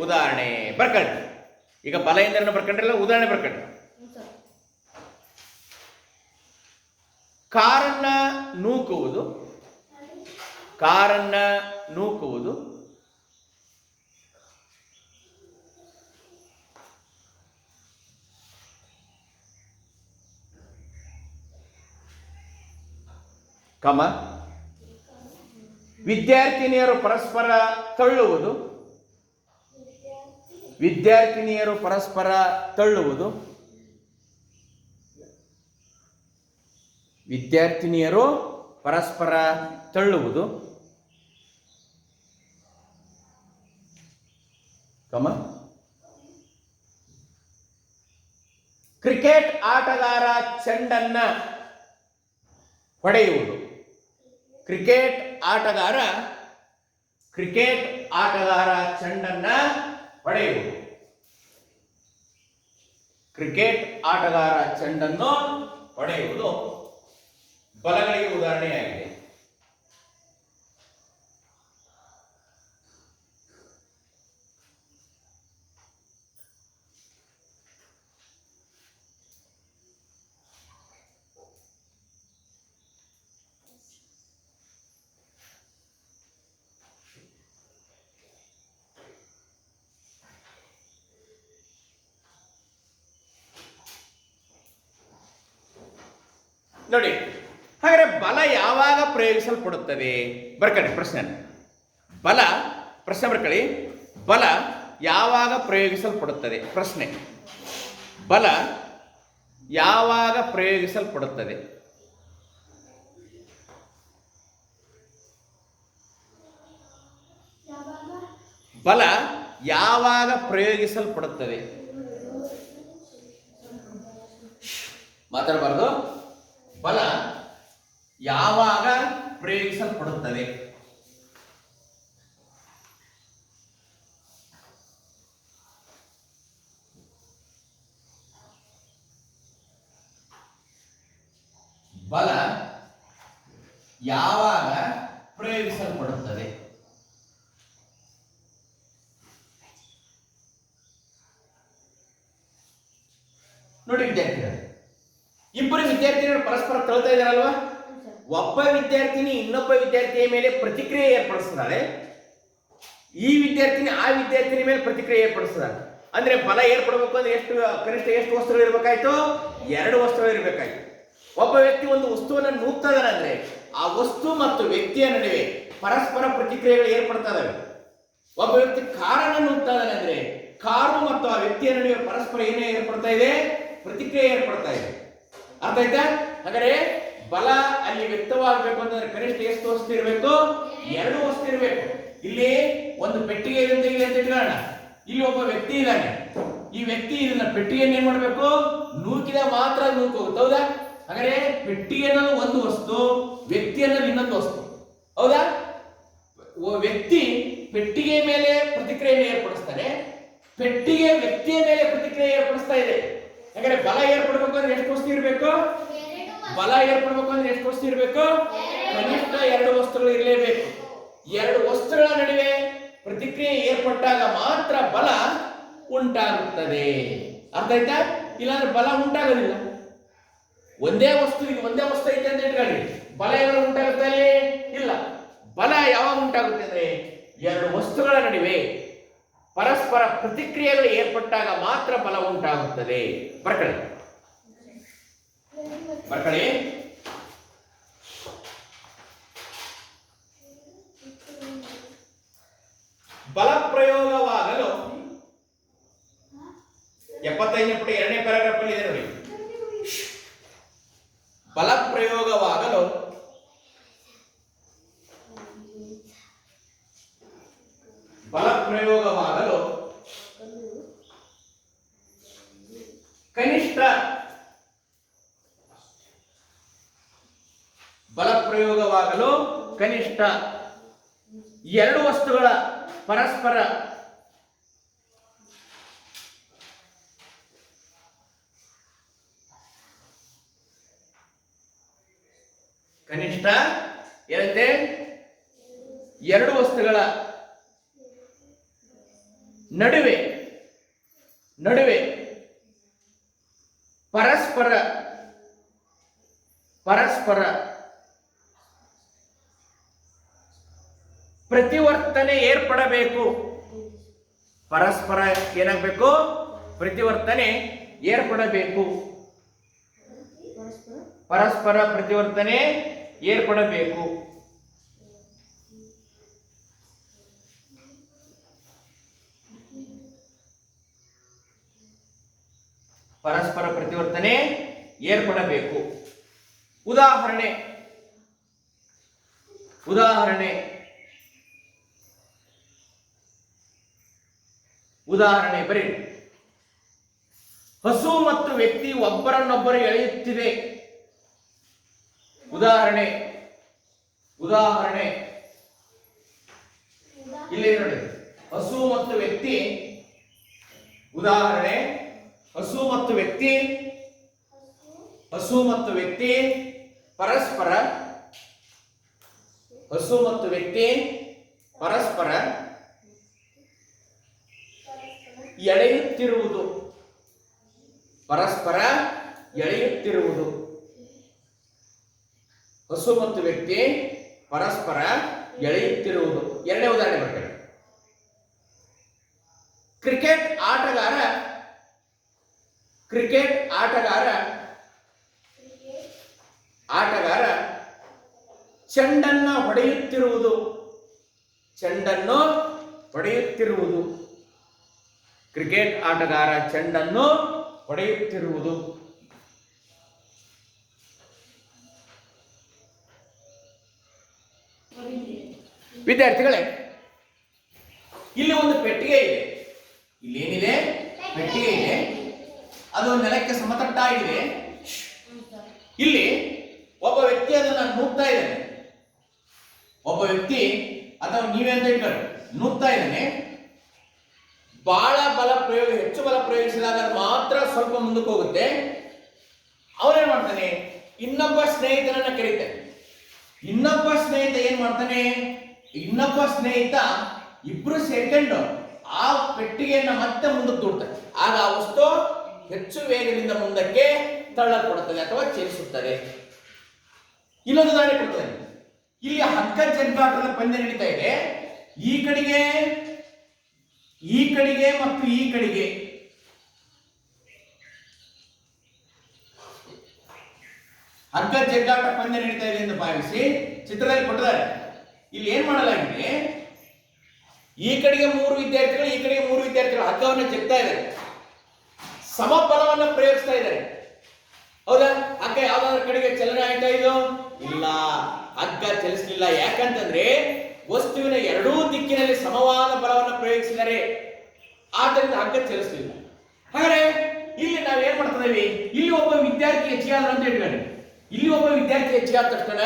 ಉದಾಹರಣೆ ಬರ್ಕಂಡ್ರಿ. ಈಗ ಬಲ ಎಂದ್ರೆ ಬರ್ಕೊಂಡ್ರಲ್ಲ, ಉದಾಹರಣೆ ಬರ್ಕಂಡ್ರಿ. ಕಾರನ್ನ ನೂಕುವುದು, ಕಾರನ್ನ ನೂಕುವುದು, ಕಮ ವಿದ್ಯಾರ್ಥಿನಿಯರು ಪರಸ್ಪರ ತಳ್ಳುವುದು, ವಿದ್ಯಾರ್ಥಿನಿಯರು ಪರಸ್ಪರ ತಳ್ಳುವುದು, ವಿದ್ಯಾರ್ಥಿನಿಯರು ಪರಸ್ಪರ ತಳ್ಳುವುದು, ಕಮ ಕ್ರಿಕೆಟ್ ಆಟಗಾರ ಚೆಂಡನ್ನ ಹೊಡೆಯುವುದು, ಕ್ರಿಕೆಟ್ ಆಟಗಾರ ಚೆಂಡನ್ನ ಹೊಡೆಯುವುದು, ಕ್ರಿಕೆಟ್ ಆಟಗಾರ ಚೆಂಡನ್ನು ಹೊಡೆಯುವುದು ಬಲಗಳಿಗೆ ಉದಾಹರಣೆಯಾಗಿದೆ. ನೋಡಿ, ಹಾಗಾದ್ರೆ ಬಲ ಯಾವಾಗ ಪ್ರಯೋಗಿಸಲ್ಪಡುತ್ತದೆ ಬರ್ಕಳಿ ಪ್ರಶ್ನೆ. ಬಲ ಪ್ರಶ್ನೆ ಬರ್ಕಳಿ, ಬಲ ಯಾವಾಗ ಪ್ರಯೋಗಿಸಲ್ಪಡುತ್ತದೆ ಪ್ರಶ್ನೆ. ಬಲ ಯಾವಾಗ ಪ್ರಯೋಗಿಸಲ್ಪಡುತ್ತದೆ? ಬಲ ಯಾವಾಗ ಪ್ರಯೋಗಿಸಲ್ಪಡುತ್ತದೆ? ಮಾತಾಡಬಾರ್ದು. ಬಲ ಯಾವಾಗ ಪ್ರಯೋಗಿಸಲ್ಪಡುತ್ತದೆ? ಬಲ ಯಾವಾಗ ಪ್ರಯೋಗಿಸಲ್ಪಡುತ್ತದೆ? ನೋಡಿ ವಿದ್ಯಾರ್ಥಿಗಳು, ಇಬ್ಬರು ವಿದ್ಯಾರ್ಥಿಗಳು ಪರಸ್ಪರ ತಳ್ತಾ ಇದ್ದಾರಲ್ವಾ? ಒಬ್ಬ ವಿದ್ಯಾರ್ಥಿನಿ ಇನ್ನೊಬ್ಬ ವಿದ್ಯಾರ್ಥಿಯ ಮೇಲೆ ಪ್ರತಿಕ್ರಿಯೆ ಏರ್ಪಡಿಸ್ತಾಳೆ, ಈ ವಿದ್ಯಾರ್ಥಿನಿ ಆ ವಿದ್ಯಾರ್ಥಿನಿ ಮೇಲೆ ಪ್ರತಿಕ್ರಿಯೆ ಏರ್ಪಡಿಸ್ತಾಳೆ. ಅಂದ್ರೆ ಬಲ ಏರ್ಪಡಬೇಕು ಅಂದ್ರೆ ಎಷ್ಟು, ಕನಿಷ್ಠ ಎಷ್ಟು ವಸ್ತುಗಳು ಇರಬೇಕಾಯ್ತು? 2 ವಸ್ತುಗಳು ಇರಬೇಕಾಯ್ತು. ಒಬ್ಬ ವ್ಯಕ್ತಿ ಒಂದು ವಸ್ತುವನ್ನು ನೂಗ್ತಾ ಇದ್ದಾನೆ ಅಂದ್ರೆ ಆ ವಸ್ತು ಮತ್ತು ವ್ಯಕ್ತಿಯ ನಡುವೆ ಪರಸ್ಪರ ಪ್ರತಿಕ್ರಿಯೆಗಳು ಏರ್ಪಡ್ತಾ ಇದಾವೆ. ಒಬ್ಬ ವ್ಯಕ್ತಿ ಕಾರನ್ನು ನೂಗ್ತಾ ಇದ್ದಾನೆ ಅಂದ್ರೆ ಕಾರು ಮತ್ತು ಆ ವ್ಯಕ್ತಿಯ ನಡುವೆ ಪರಸ್ಪರ ಏನೇ ಏರ್ಪಡ್ತಾ ಇದೆ? ಪ್ರತಿಕ್ರಿಯೆ ಏರ್ಪಡ್ತಾ ಇದೆ. ಅರ್ಥ ಆಯ್ತಾ? ಹಾಗಾದ್ರೆ ಬಲ ಅಲ್ಲಿ ವ್ಯಕ್ತವಾಗಬೇಕು ಅಂತಂದ್ರೆ ಕನಿಷ್ಠ ಎಷ್ಟು ವಸ್ತು ಇರಬೇಕು? 2 ವಸ್ತು ಇರಬೇಕು. ಇಲ್ಲಿ ಒಂದು ಪೆಟ್ಟಿಗೆ ಇದೆ ಅಂತ ಇಟ್ಕೊಳ್ಳೋಣ, ಇಲ್ಲಿ ಒಬ್ಬ ವ್ಯಕ್ತಿ ಇದ್ದಾನೆ, ಈ ವ್ಯಕ್ತಿ ಇದನ್ನ ಪೆಟ್ಟಿಗೆಯನ್ನು ಏನ್ ಮಾಡ್ಬೇಕು? ನೂಕಿದ ಮಾತ್ರ ನೂಕೋಗುತ್ತೆ. ಹೌದಾ? ಹಾಗಾದ್ರೆ ಪೆಟ್ಟಿಗೆ ಅನ್ನೋದು ಒಂದು ವಸ್ತು, ವ್ಯಕ್ತಿ ಅನ್ನೋದು ಇನ್ನೊಂದು ವಸ್ತು. ಹೌದಾ? ವ್ಯಕ್ತಿ ಪೆಟ್ಟಿಗೆ ಮೇಲೆ ಪ್ರತಿಕ್ರಿಯೆಯನ್ನು ಏರ್ಪಡಿಸ್ತಾನೆ, ಪೆಟ್ಟಿಗೆ ವ್ಯಕ್ತಿಯ ಮೇಲೆ ಪ್ರತಿಕ್ರಿಯೆ ಏರ್ಪಡಿಸ್ತಾ ಇದೆ. ಯಾಕಂದ್ರೆ ಬಲ ಏರ್ಪಡಬೇಕು ಅಂದ್ರೆ ಎಷ್ಟು ವಸ್ತು ಇರಬೇಕು? ಬಲ ಏರ್ಪಡಬೇಕು ಅಂದ್ರೆ ಎಷ್ಟು ವಸ್ತು ಇರಬೇಕು? ಕನಿಷ್ಠ 2 ವಸ್ತುಗಳು ಇರಲೇಬೇಕು. 2 ವಸ್ತುಗಳ ನಡುವೆ ಪ್ರತಿಕ್ರಿಯೆ ಏರ್ಪಟ್ಟಾಗ ಮಾತ್ರ ಬಲ ಉಂಟಾಗುತ್ತದೆ. ಅರ್ಥ ಆಯ್ತಾ? ಇಲ್ಲಾಂದ್ರೆ ಬಲ ಉಂಟಾಗೋದಿಲ್ಲ. ಒಂದೇ ವಸ್ತು ಐತೆ ಅಂತ ಇಟ್ಕೊಳ್ಳಿ, ಬಲ ಯಾವಾಗ ಉಂಟಾಗುತ್ತೆ? ಅಲ್ಲಿ ಇಲ್ಲ. ಬಲ ಯಾವಾಗ ಉಂಟಾಗುತ್ತೆ ಅಂದ್ರೆ 2 ವಸ್ತುಗಳ ನಡುವೆ ಪರಸ್ಪರ ಪ್ರತಿಕ್ರಿಯೆಗಳು ಏರ್ಪಟ್ಟಾಗ ಮಾತ್ರ ಬಲ ಉಂಟಾಗುತ್ತದೆ. ಬರ್ಕಳಿ ಬಲ ಪ್ರಯೋಗವಾಗ ಕನಿಷ್ಠ ಬಲ ಪ್ರಯೋಗವಾಗಲು ಕನಿಷ್ಠ ಎರಡು ವಸ್ತುಗಳ ಪರಸ್ಪರ ಕನಿಷ್ಠ ಏನಂತೆ ಎರಡು ವಸ್ತುಗಳ ನಡುವೆ ಪರಸ್ಪರ ಪ್ರತಿವರ್ತನೆ ಏರ್ಪಡಬೇಕು. ಪರಸ್ಪರ ಏನಾಗಬೇಕು? ಪ್ರತಿವರ್ತನೆ ಏರ್ಪಡಬೇಕು. ಪರಸ್ಪರ ಪ್ರತಿವರ್ತನೆ ಏರ್ಪಡಬೇಕು. ಪರಸ್ಪರ ಪ್ರತಿವರ್ತನೆ ಏರ್ಪಡಬೇಕು. ಉದಾಹರಣೆ ಬರೀ ಹಸು ಮತ್ತು ವ್ಯಕ್ತಿ ಒಬ್ಬರನ್ನೊಬ್ಬರು ಎಳೆಯುತ್ತಿದೆ. ಉದಾಹರಣೆ ಇಲ್ಲಿ ನೋಡಿ, ಹಸು ಮತ್ತು ವ್ಯಕ್ತಿ. ಉದಾಹರಣೆ, ಹಸು ಮತ್ತು ವ್ಯಕ್ತಿ ಪರಸ್ಪರ ಎಳೆಯುತ್ತಿರುವುದು. ಹಸು ಮತ್ತು ವ್ಯಕ್ತಿ ಪರಸ್ಪರ ಎಳೆಯುತ್ತಿರುವುದು. ಎರಡನೇ ಉದಾಹರಣೆ ಬರ್ತದೆ. ಕ್ರಿಕೆಟ್ ಆಟಗಾರ ಚೆಂಡನ್ನು ಹೊಡೆಯುತ್ತಿರುವುದು. ಕ್ರಿಕೆಟ್ ಆಟಗಾರ ಚೆಂಡನ್ನು ಹೊಡೆಯುತ್ತಿರುವುದು. ವಿದ್ಯಾರ್ಥಿಗಳೇ, ಇಲ್ಲಿ ಒಂದು ಪೆಟ್ಟಿಗೆ ಇದೆ. ಇಲ್ಲೇನಿದೆ? ಪೆಟ್ಟಿಗೆ ಇದೆ. ಅದು ನೆಲಕ್ಕೆ ಸಮತಟ್ಟಾಗಿದೆ. ಇಲ್ಲಿ ಒಬ್ಬ ವ್ಯಕ್ತಿ ಅದನ್ನು ನೂಗ್ತಾ ಇದ್ದಾನೆ. ಒಬ್ಬ ವ್ಯಕ್ತಿ ಅಥವಾ ನೀವೇ ಅಂತ ಇಟ್ಕೊಳ್ಳಿ, ನೂಗ್ತಾ ಇದ್ದಾನೆ. ಬಹಳ ಹೆಚ್ಚು ಬಲ ಪ್ರಯೋಗಿಸಿದಾಗ ಮಾತ್ರ ಸ್ವಲ್ಪ ಮುಂದಕ್ಕೆ ಹೋಗುತ್ತೆ. ಅವನೇನ್ ಮಾಡ್ತಾನೆ? ಇನ್ನೊಬ್ಬ ಸ್ನೇಹಿತನನ್ನ ಕರೀತಾನೆ. ಇನ್ನೊಬ್ಬ ಸ್ನೇಹಿತ ಏನ್ ಮಾಡ್ತಾನೆ? ಇಬ್ರು ಸೆಕೆಂಡ್ ಆ ಪೆಟ್ಟಿಗೆಯನ್ನ ಮತ್ತೆ ಮುಂದಕ್ಕೆ ದೂಡ್ತಾನೆ. ಆಗ ಆ ವಸ್ತು ಹೆಚ್ಚು ವೇಗದಿಂದ ಮುಂದಕ್ಕೆ ತಳ್ಳಲ್ಪಡುತ್ತದೆ ಅಥವಾ ಚಲಿಸುತ್ತದೆ. ಇನ್ನೊಂದು ದಾರಿ ಕೊಡ್ತಾನೆ. ಇಲ್ಲಿ ಹಗ್ಗ ಜಗ್ಗಾಟದ ಪಂದ್ಯ ನಡೀತಾ ಇದೆ. ಈ ಕಡೆಗೆ ಮತ್ತು ಈ ಕಡೆಗೆ ಹಗ್ಗ ಜಗ್ಗಾಟ ಪಂದ್ಯ ನಡೀತಾ ಇದೆ ಎಂದು ಭಾವಿಸಿ ಚಿತ್ರದಲ್ಲಿ ಕೊಟ್ಟಿದ್ದಾರೆ. ಇಲ್ಲಿ ಏನ್ ಮಾಡಲಾಗಿದೆ? ಈ ಕಡೆಗೆ 3 ವಿದ್ಯಾರ್ಥಿಗಳು, ಈ ಕಡೆಗೆ 3 ವಿದ್ಯಾರ್ಥಿಗಳು ಹಗ್ಗವನ್ನು ಜಗ್ತಾ ಇದ್ದಾರೆ. ಸಮಬಲವನ್ನು ಪ್ರಯೋಗಿಸ್ತಾ ಇದ್ದಾರೆ. ಹೌದಾ? ಹಗ್ಗ ಯಾವ್ದಾದ್ರ ಕಡೆಗೆ ಚಲನೆ ಆಯ್ತಾ? ಇದು ಇಲ್ಲ, ಹಗ್ಗ ಚಲಿಸಲಿಲ್ಲ. ಯಾಕಂತಂದ್ರೆ ವಸ್ತುವಿನ ಎರಡೂ ದಿಕ್ಕಿನಲ್ಲಿ ಸಮವಾದ ಬಲವನ್ನು ಪ್ರಯೋಗಿಸಿದರೆ, ಆದ್ದರಿಂದ ಹಗ್ಗ ಚಲಿಸಲಿಲ್ಲ. ಹಾಗಾದ್ರೆ ಇಲ್ಲಿ ನಾವು ಏನ್ ಮಾಡ್ತಾ ಇದೀವಿ? ಇಲ್ಲಿ ಒಬ್ಬ ವಿದ್ಯಾರ್ಥಿ ಹೆಚ್ಚಿಗೆ ಆದ್ರು ಅಂತ ಹೇಳ್ಕೊಳ್ಳಿ. ಇಲ್ಲಿ ಒಬ್ಬ ವಿದ್ಯಾರ್ಥಿ ಹೆಚ್ಚಿಗೆ ಆದ ತಕ್ಷಣ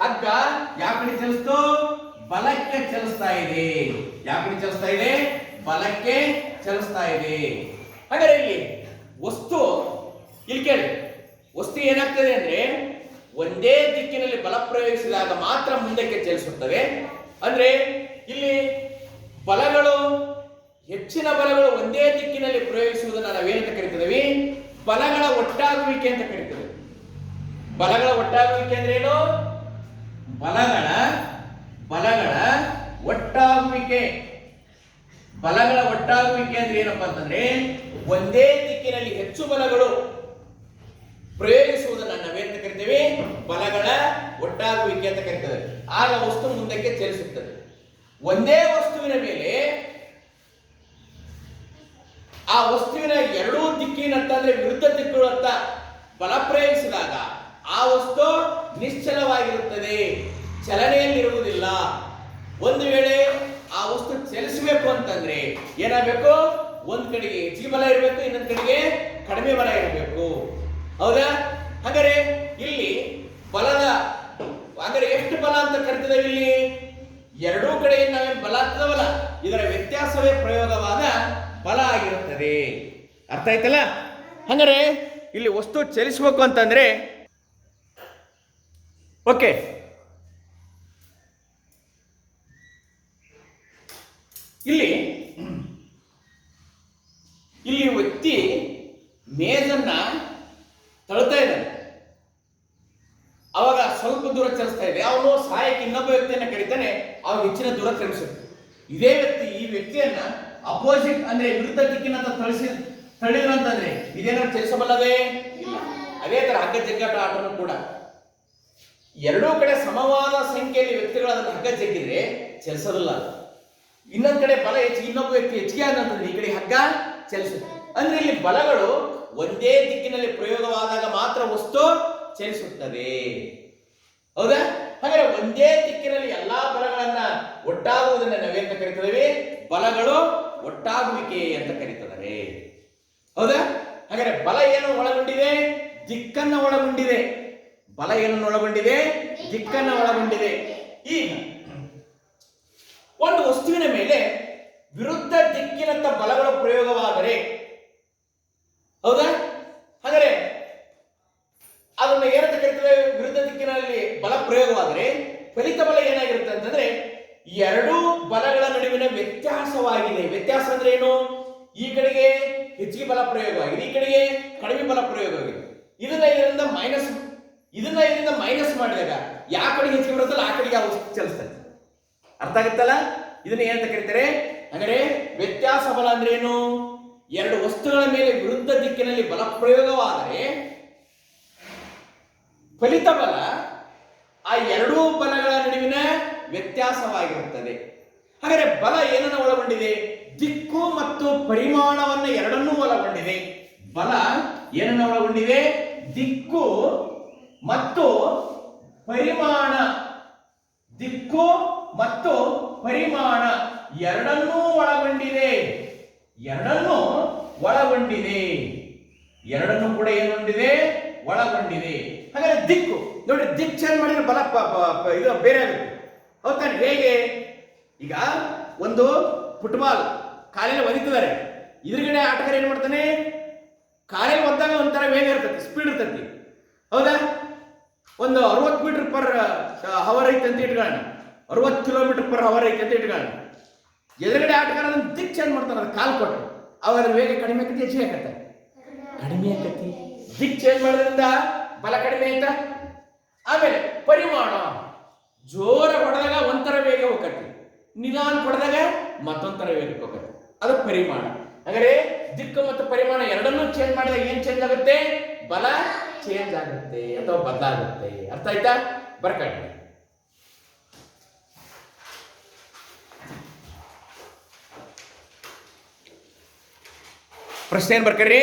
ಹಗ್ಗ ಯಾವ ಕಡೆ ಚಲಿಸ್ತು? ಬಲಕ್ಕೆ ಚಲಿಸ್ತಾ ಇದೆ. ಯಾವ ಕಡೆ ಚಲಿಸ್ತಾ ಇದೆ? ಬಲಕ್ಕೆ ಚಲಿಸ್ತಾ ಇದೆ. ಹಾಗಾದ್ರೆ ಇಲ್ಲಿ ವಸ್ತು, ಇಲ್ಲಿ ಕೇಳಿ, ವಸ್ತು ಏನಾಗ್ತದೆ ಅಂದ್ರೆ ಒಂದೇ ದಿಕ್ಕಿನಲ್ಲಿ ಬಲ ಪ್ರಯೋಗಿಸಿದಾಗ ಮಾತ್ರ ಮುಂದಕ್ಕೆ ಚಲಿಸುತ್ತವೆ. ಅಂದ್ರೆ ಇಲ್ಲಿ ಬಲಗಳು, ಹೆಚ್ಚಿನ ಬಲಗಳು ಒಂದೇ ದಿಕ್ಕಿನಲ್ಲಿ ಪ್ರಯೋಗಿಸುವುದನ್ನು ನಾವೇನಂತ ಕರಿತೀವಿ? ಬಲಗಳ ಒಟ್ಟಾಗುವಿಕೆ ಅಂತ ಕರಿತೀವಿ. ಬಲಗಳ ಒಟ್ಟಾಗುವಿಕೆ ಅಂದ್ರೆ ಏನು? ಬಲಗಳ ಒಟ್ಟಾಗುವಿಕೆ. ಬಲಗಳ ಒಟ್ಟಾಗುವಿಕೆ ಅಂದ್ರೆ ಏನಪ್ಪಾ ಅಂತಂದ್ರೆ ಒಂದೇ ದಿಕ್ಕಿನಲ್ಲಿ ಹೆಚ್ಚು ಬಲಗಳು ಪ್ರಯೋಗಿಸುವುದನ್ನು ನಾವೇನಂತ ಕರಿತೀವಿ? ಬಲಗಳ ಒಟ್ಟಾಗುವಿಕೆ ಅಂತ ಕರಿತೇವೆ. ಆಗ ವಸ್ತು ಮುಂದಕ್ಕೆ ಚಲಿಸುತ್ತದೆ. ಒಂದೇ ವಸ್ತುವಿನ ಮೇಲೆ ಆ ವಸ್ತುವಿನ ಎರಡೂ ದಿಕ್ಕಿನತ್ತ ಅಂದ್ರೆ ವಿರುದ್ಧ ದಿಕ್ಕುಗಳತ್ತ ಬಲ ಪ್ರಯೋಗಿಸಿದಾಗ ಆ ವಸ್ತು ನಿಶ್ಚಲವಾಗಿರುತ್ತದೆ, ಚಲನೆಯಲ್ಲಿರುವುದಿಲ್ಲ. ಒಂದು ವೇಳೆ ಆ ವಸ್ತು ಚಲಿಸಬೇಕು ಅಂತಂದ್ರೆ ಏನಾಗಬೇಕು? ಒಂದ್ ಕಡೆಗೆ ಹೆಚ್ಚಿಗೆ ಬಲ ಇರಬೇಕು, ಇನ್ನೊಂದ್ ಕಡೆಗೆ ಕಡಿಮೆ ಬಲ ಇರಬೇಕು. ಹೌದಾ? ಹಾಗಾದ್ರೆ ಇಲ್ಲಿ ಬಲದ ಹಾಗಾದ್ರೆ ಎಷ್ಟು ಬಲ ಅಂತ ಕರಿತಿದ್ದೇವೆ ಇಲ್ಲಿ? ಎರಡೂ ಕಡೆಯಿಂದ ನಾವೇನು ಬಲ ಆಗ್ತದವಲ್ಲ, ಇದರ ವ್ಯತ್ಯಾಸವೇ ಪ್ರಯೋಗವಾದ ಬಲ ಆಗಿರುತ್ತದೆ. ಅರ್ಥ ಆಯ್ತಲ್ಲ? ಹಾಗಾದ್ರೆ ಇಲ್ಲಿ ವಸ್ತು ಚಲಿಸಬೇಕು ಅಂತಂದ್ರೆ ಓಕೆ, ಇಲ್ಲಿ ಇಲ್ಲಿ ವ್ಯಕ್ತಿ ಮೇಜನ್ನ ತಳ್ತಾ ಇದ್ದಾನೆ, ಅವಾಗ ಸ್ವಲ್ಪ ದೂರ ಚಲಿಸ್ತಾ ಇದೆ, ಅವನು ಸಹಾಯಕ್ಕೆ ಇನ್ನೊಬ್ಬ ವ್ಯಕ್ತಿಯನ್ನ ಕರೀತಾನೆ, ಅವಾಗ ಹೆಚ್ಚಿನ ದೂರ ಚಲಿಸುತ್ತೆ. ಇದೇ ವ್ಯಕ್ತಿ ಈ ವ್ಯಕ್ತಿಯನ್ನ ಅಪೋಸಿಟ್ ಅಂದ್ರೆ ವಿರುದ್ಧ ದಿಕ್ಕಿನಂತ ತಳ್ಳಿದ್ರು ಅಂತಂದ್ರೆ ಇದೇನಾದ್ರು ಚಲಿಸಬಲ್ಲವೇ? ಇಲ್ಲ. ಅದೇ ತರ ಹಗ್ಗ ಜಗ್ಗಾಟ ಆಟನು ಕೂಡ ಎರಡೂ ಕಡೆ ಸಮವಾದ ಸಂಖ್ಯೆಯಲ್ಲಿ ವ್ಯಕ್ತಿಗಳು ಅದನ್ನು ಹಗ್ಗ ಜಗ್ಗಿದ್ರೆ ಚಲಿಸೋದಿಲ್ಲ. ಇನ್ನೊಂದ್ ಕಡೆ ಬಲ ಹೆಚ್ಚಿಗೆ, ಇನ್ನೊಬ್ಬ ವ್ಯಕ್ತಿ ಹೆಚ್ಚಿಗೆ ಆದಂತಂದ್ರೆ ಈ ಕಡೆ ಹಗ್ಗ ಚಲಿಸುತ್ತೆ. ಅಂದ್ರೆ ಇಲ್ಲಿ ಬಲಗಳು ಒಂದೇ ದಿಕ್ಕಿನಲ್ಲಿ ಪ್ರಯೋಗವಾದಾಗ ಮಾತ್ರ ವಸ್ತು ಚಲಿಸುತ್ತದೆ. ಹೌದಾ? ಹಾಗಾದ್ರೆ ಒಂದೇ ದಿಕ್ಕಿನಲ್ಲಿ ಎಲ್ಲಾ ಬಲಗಳನ್ನ ಒಟ್ಟಾಗುವುದನ್ನ ನಾವೇಂತ ಕರೀತೇವೆ? ಬಲಗಳು ಒಟ್ಟಾಗುವಿಕೆ ಅಂತ ಕರೀತಾರೆ. ಹೌದಾ? ಹಾಗಾದ್ರೆ ಬಲ ಏನು ಒಳಗೊಂಡಿದೆ? ದಿಕ್ಕನ್ನ ಒಳಗೊಂಡಿದೆ. ಬಲ ಏನನ್ನು ಒಳಗೊಂಡಿದೆ? ದಿಕ್ಕನ್ನ ಒಳಗೊಂಡಿದೆ. ಈಗ ಒಂದು ವಸ್ತುವಿನ ಮೇಲೆ ವಿರುದ್ಧ ದಿಕ್ಕಿನಂತ ಬಲಗಳು ಪ್ರಯೋಗವಾದರೆ, ಹೌದಾ? ಹಾಗಾದ್ರೆ ಅದನ್ನ ಏನಂತ ಕರಿತೇವೆ? ವಿರುದ್ಧ ದಿಕ್ಕಿನಲ್ಲಿ ಬಲ ಪ್ರಯೋಗವಾದರೆ ಫಲಿತ ಬಲ ಏನಾಗಿರುತ್ತೆ ಅಂತಂದ್ರೆ ಎರಡೂ ಬಲಗಳ ನಡುವಿನ ವ್ಯತ್ಯಾಸವಾಗಿದೆ. ವ್ಯತ್ಯಾಸ ಅಂದ್ರೆ ಏನು? ಈ ಕಡೆಗೆ ಹೆಚ್ಚಿಗೆ ಬಲ ಪ್ರಯೋಗವಾಗಿದೆ, ಈ ಕಡೆಗೆ ಕಡಿಮೆ ಬಲ ಪ್ರಯೋಗವಾಗಿದೆ. ಇದನ್ನ ಇದರಿಂದ ಮೈನಸ್ ಮಾಡಿದಾಗ ಯಾವ ಕಡೆಗೆ ಹೆಚ್ಚಿಗೆ ಬರುತ್ತಲ್ಲ ಆ ಕಡೆಗೆ ಚಲಿಸ್ತದೆ. ಅರ್ಥ ಆಗುತ್ತಲ್ಲ? ಇದನ್ನ ಏನಂತ ಕರೀತಾರೆ? ಅಂದರೆ ವ್ಯತ್ಯಾಸ ಬಲ ಅಂದ್ರೆ ಏನು? ಎರಡು ವಸ್ತುಗಳ ಮೇಲೆ ವಿರುದ್ಧ ದಿಕ್ಕಿನಲ್ಲಿ ಬಲ ಪ್ರಯೋಗವಾದರೆ ಫಲಿತ ಬಲ ಆ ಎರಡೂ ಬಲಗಳ ನಡುವಿನ ವ್ಯತ್ಯಾಸವಾಗಿರುತ್ತದೆ. ಹಾಗಾದರೆ ಬಲ ಏನನ್ನು ಒಳಗೊಂಡಿದೆ? ದಿಕ್ಕು ಮತ್ತು ಪರಿಮಾಣವನ್ನು ಎರಡನ್ನೂ ಒಳಗೊಂಡಿದೆ. ಬಲ ಏನನ್ನು ಒಳಗೊಂಡಿದೆ? ದಿಕ್ಕು ಮತ್ತು ಪರಿಮಾಣ. ದಿಕ್ಕು ಮತ್ತು ಪರಿಮಾಣ ಎರಡನ್ನೂ ಒಳಗೊಂಡಿದೆ. ಎರಡನ್ನೂ ಕೂಡ ಏನು ಹೊಂದಿದೆ? ಒಳಗೊಂಡಿದೆ. ಹಾಗಾದ್ರೆ ದಿಕ್ಕು ನೋಡಿ, ದಿಕ್ ಚೇಂಜ್ ಮಾಡಿದ್ರೆ ಬಲ ಇದು ಬೇರೆ ಆಗುತ್ತೆ. ಹೌದಾನೆ? ಹೇಗೆ? ಈಗ ಒಂದು ಫುಟ್ಬಾಲ್ ಕಾಲಿನ ಒದಿತಿದ್ದಾರೆ, ಎದುರುಗಡೆ ಆಟಗಾರ ಏನ್ ಮಾಡ್ತಾನೆ? ಕಾಲಿಗೆ ಒದ್ದಾಗ ಒಂಥರ ವೇಗ ಇರ್ತೈತಿ, ಸ್ಪೀಡ್ ಇರ್ತೈತಿ. ಹೌದಾ? ಒಂದು 60 ಮೀಟರ್ ಪರ್ ಹವರ್ ಐತೆ ಅಂತ ಇಟ್ಕೊಳ್ಳೋಣ, 60 ಕಿಲೋಮೀಟರ್ ಪರ್ ಹವರ್ ಐತೆ ಅಂತ ಇಟ್ಕೊಳ್ಳೋಣ. ಎದುರುಗಡೆ ಆಟಗಾರ ಅದನ್ನ ದಿಕ್ ಚೇಂಜ್ ಮಾಡ್ತಾನೆ, ಅದು ಕಾಲು ಕೊಟ್ಟು ಅವಾಗ ವೇಗ ಕಡಿಮೆ ಆಕತಿ, ಹೆಚ್ಚಿಗೆ ಆಕತ್ತೆ? ಕಡಿಮೆ ಆಕತಿ. ದಿಕ್ ಚೇಂಜ್ ಮಾಡೋದ್ರಿಂದ ಬಲ ಕಡಿಮೆ ಆಯ್ತಾ? ಆಮೇಲೆ ಪರಿಮಾಣ, ಜೋರ ಹೊಡೆದಾಗ ಒಂಥರ ವೇಗ ಹೋಗತ್ತೆ, ನಿಧಾನ ಹೊಡೆದಾಗ ಮತ್ತೊಂಥರ ವೇಗಕ್ಕೆ ಹೋಗತ್ತೆ, ಅದು ಪರಿಮಾಣ. ಹಾಗಾದ್ರೆ ದಿಕ್ಕು ಮತ್ತು ಪರಿಮಾಣ ಎರಡನ್ನೂ ಚೇಂಜ್ ಮಾಡಿದಾಗ ಏನ್ ಚೇಂಜ್ ಆಗುತ್ತೆ? ಬಲ ಚೇಂಜ್ ಆಗುತ್ತೆ ಅಥವಾ ಬದಲಾಗುತ್ತೆ. ಅರ್ಥ ಆಯ್ತಾ? ಬರ್ಕಟ್ಟಿ. ಪ್ರಶ್ನೆ ಏನ್ ಬರ್ಕರಿ?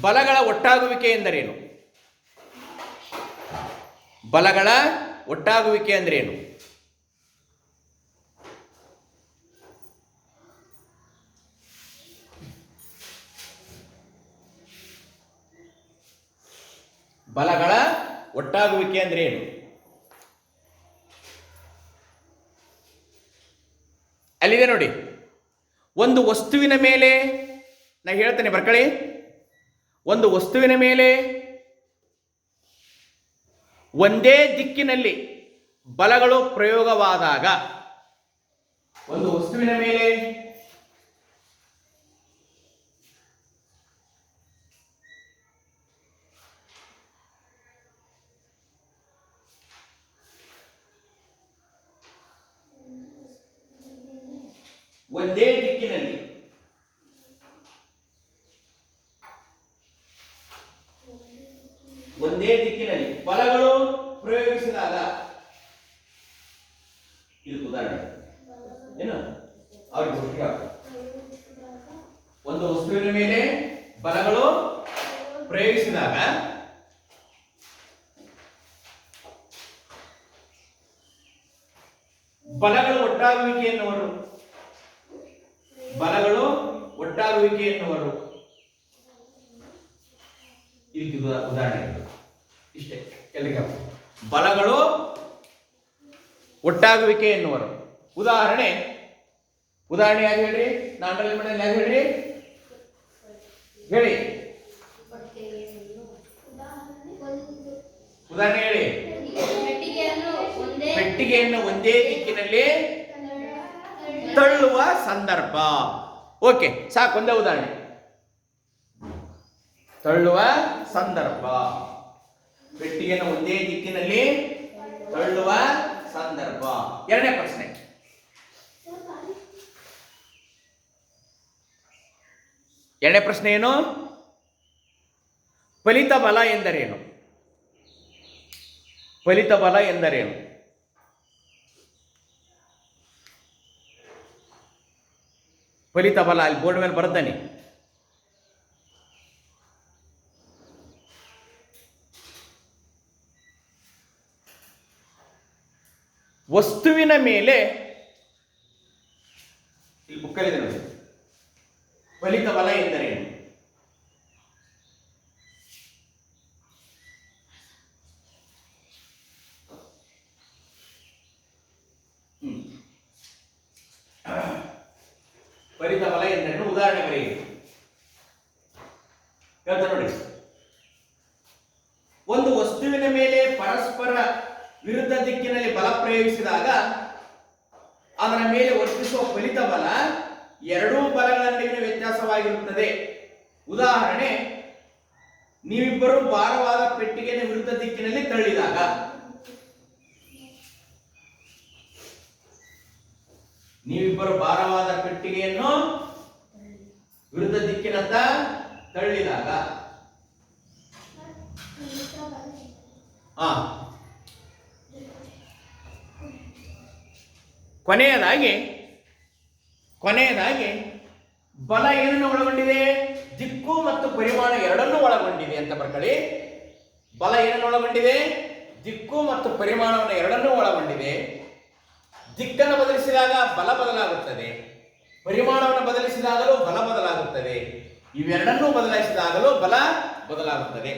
ಬಲಗಳ ಒಟ್ಟಾಗುವಿಕೆ ಎಂದರೇನು? ಬಲಗಳ ಒಟ್ಟಾಗುವಿಕೆ ಅಂದ್ರೇನು? ಬಲಗಳ ಒಟ್ಟಾಗುವಿಕೆ ಅಂದ್ರೇನು? ಅಲ್ಲಿದೆ ನೋಡಿ, ಒಂದು ವಸ್ತುವಿನ ಮೇಲೆ, ನಾ ಹೇಳ್ತೇನೆ ಬರ್ಕಳಿ, ಒಂದು ವಸ್ತುವಿನ ಮೇಲೆ ಒಂದೇ ದಿಕ್ಕಿನಲ್ಲಿ ಬಲಗಳು ಪ್ರಯೋಗವಾದಾಗ, ಒಂದು ವಸ್ತುವಿನ ಮೇಲೆ ಒಂದೇ ದಿಕ್ಕಿನಲ್ಲಿ ಬಲಗಳು ಪ್ರಯೋಗಿಸಿದಾಗ, ಇದು ಉದಾಹರಣೆ ಏನು? ಅವ್ರಿಗೆ ಒಂದು ವಸ್ತುವಿನ ಮೇಲೆ ಬಲಗಳು ಪ್ರಯೋಗಿಸಿದಾಗ ಬಲಗಳು ಒಟ್ಟಾಗುವಿಕೆ ಎನ್ನುವರು. ಬಲಗಳು ಒಟ್ಟಾಗುವಿಕೆ ಎನ್ನುವರು. ಇದಕ್ಕೆ ಉದಾಹರಣೆ ಇಷ್ಟೇ. ಎಲ್ಲಿಗೆ ಬಲಗಳು ಒಟ್ಟಾಗುವಿಕೆ ಎನ್ನುವರು. ಉದಾಹರಣೆ ಯಾರು ಹೇಳ್ರಿ? ನಾನು ಮಾಡಿದ್ರೆ ಯಾರು ಹೇಳ್ರಿ? ಹೇಳಿ, ಉದಾಹರಣೆ ಹೇಳಿ. ಪೆಟ್ಟಿಗೆಯನ್ನು ಒಂದೇ ದಿಕ್ಕಿನಲ್ಲಿ ತಳ್ಳುವ ಸಂದರ್ಭ. ಓಕೆ, ಸಾಕು, ಒಂದೇ ಉದಾಹರಣೆ. ತಳ್ಳುವ ಸಂದರ್ಭ, ಪೆಟ್ಟಿಗೆಯನ್ನು ಒಂದೇ ದಿಕ್ಕಿನಲ್ಲಿ ತಳ್ಳುವ ಸಂದರ್ಭ. ಎರಡನೇ ಪ್ರಶ್ನೆ, ಏನು? ಫಲಿತ ಬಲ ಎಂದರೇನು? ಫಲಿತ ಬಲ ಎಂದರೇನು? ಫಲಿತ ಬಲ ಅಲ್ಲಿ ಬೋರ್ಡ್ ಮೇಲೆ ಬರ್ತಾನೆ. ವಸ್ತುವಿನ ಮೇಲೆ, ಇಲ್ಲಿ ಬುಕ್ಕಲ್ಲಿದೆ ನೋಡಿ, ಫಲಿತ ಬಲ ಎಂದರೇನು? ಫಲಿತ ಬಲ ಎಂದರೇನು? ಉದಾಹರಣೆ ಬರೆಯಿರಿ. ಹೇಳ್ತಾ ನೋಡಿ, ಒಂದು ವಸ್ತುವಿನ ಮೇಲೆ ಪರಸ್ಪರ ವಿರುದ್ಧ ದಿಕ್ಕಿನಲ್ಲಿ ಬಲ ಪ್ರಯೋಗಿಸಿದಾಗ ಅದರ ಮೇಲೆ ವರ್ತಿಸುವ ಫಲಿತ ಬಲ ಎರಡೂ ಬಲಗಳ ನಡುವಿನ ವ್ಯತ್ಯಾಸವಾಗಿರುತ್ತದೆ. ಉದಾಹರಣೆ, ನೀವಿಬ್ಬರು ಭಾರವಾದ ಪೆಟ್ಟಿಗೆಯನ್ನು ವಿರುದ್ಧ ದಿಕ್ಕಿನಲ್ಲಿ ತಳ್ಳಿದಾಗ. ನೀವಿಬ್ಬರು ಭಾರವಾದ ಪೆಟ್ಟಿಗೆಯನ್ನು ವಿರುದ್ಧ ದಿಕ್ಕಿನತ್ತ ತಳ್ಳಿದಾಗ ಕೊನೆಯದಾಗಿ ಬಲ ಏನನ್ನು ಒಳಗೊಂಡಿದೆ? ದಿಕ್ಕು ಮತ್ತು ಪರಿಮಾಣ ಎರಡನ್ನೂ ಒಳಗೊಂಡಿದೆ ಅಂತ ಬರ್ಕೊಳ್ಳಿ. ಬಲ ಏನನ್ನು ಒಳಗೊಂಡಿದೆ? ದಿಕ್ಕು ಮತ್ತು ಪರಿಮಾಣವನ್ನು ಎರಡನ್ನೂ ಒಳಗೊಂಡಿದೆ. ದಿಕ್ಕನ್ನು ಬದಲಿಸಿದಾಗ ಬಲ ಬದಲಾಗುತ್ತದೆ, ಪರಿಮಾಣವನ್ನು ಬದಲಿಸಿದಾಗಲೂ ಬಲ ಬದಲಾಗುತ್ತದೆ, ಇವೆರಡನ್ನೂ ಬದಲಾಯಿಸಿದಾಗಲೂ ಬಲ ಬದಲಾಗುತ್ತದೆ.